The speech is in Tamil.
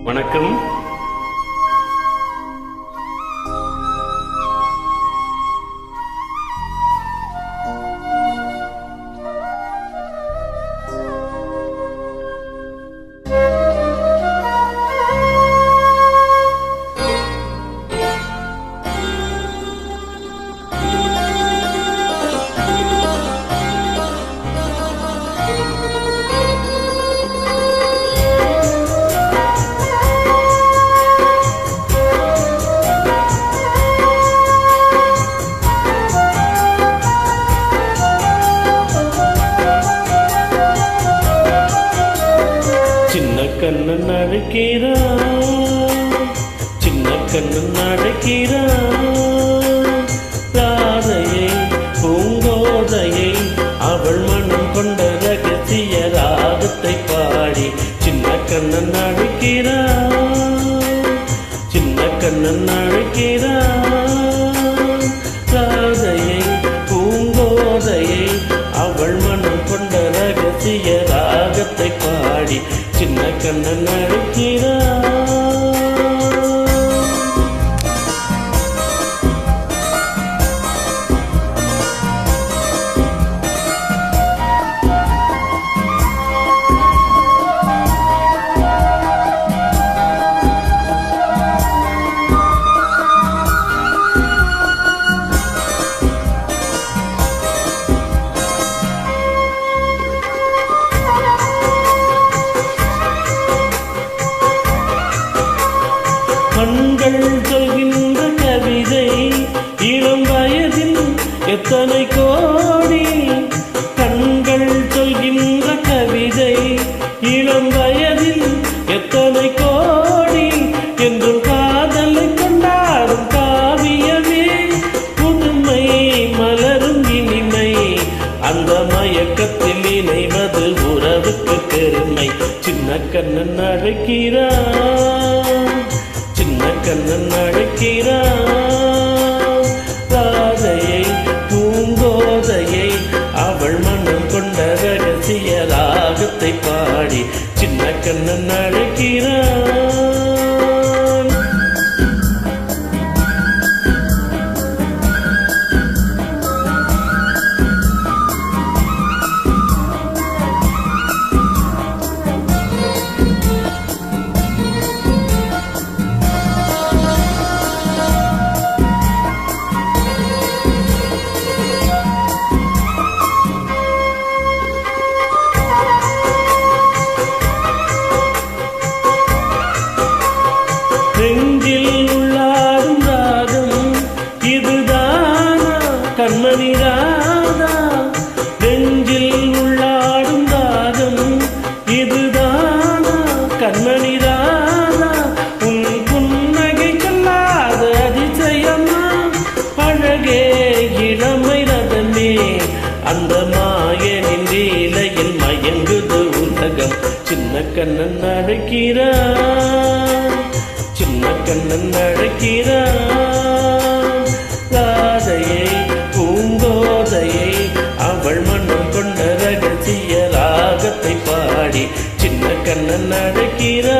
வணக்கம். கண்ணன் அழைக்கிறான், சின்ன கண்ணன் அழைக்கிறான். ராதையை பூங்கோதையை அவள் மனம் கொண்ட ரகசிய ராகத்தை பாடி சின்ன கண்ணன் அழைக்கிறான், சின்ன கண்ணன் அழைக்கிறான். ராதையை பூங்கோதையை அவள் மனம் கொண்ட ரகசிய ராகத்தை பாடி சின்ன கண்ணன் அழைக்கிறான். கண்கள் சொல்கின்ற கவிதை இளம் வயதில் எத்தனை கோடி. கண்கள் சொல்கின்ற கவிதை இளம் வயதில் எத்தனை கோடி. என்றும் காதலை கொண்டாடும் காவியமே புதுமை மலரும் இனிமை. அந்த மயக்கத்தில் இணைவது உறவுக்கு பெருமை. சின்ன கண்ணன் அழைக்கிறான், சின்ன கண்ணன் அழைக்கிறான். ராதையை பூங்கோதையை அவள் மனம் கொண்ட ரகசிய ராகத்தை பாடி சின்ன கண்ணன் அழைக்கிறான். நெஞ்சில் உள்ளாடும் ராகம் இதுதானா கண்மணி ராதா. நெஞ்சில் உள்ளாடும் ராகம் இதுதானா கண்மணி ராதா. உன் புன்னகை சொல்லாத அதிசயமா அழகே இளமை ரதமே. அந்த மாயனின் லீலையில் மயங்குது உலகம். சின்ன கண்ணன் அழைக்கிறான், சின்ன கண்ணன் அழைக்கிறான். ராதையை பூங்கோதையை அவள் மனம் கொண்ட ரகசிய ராகத்தை பாடி சின்ன கண்ணன் அழைக்கிறான்.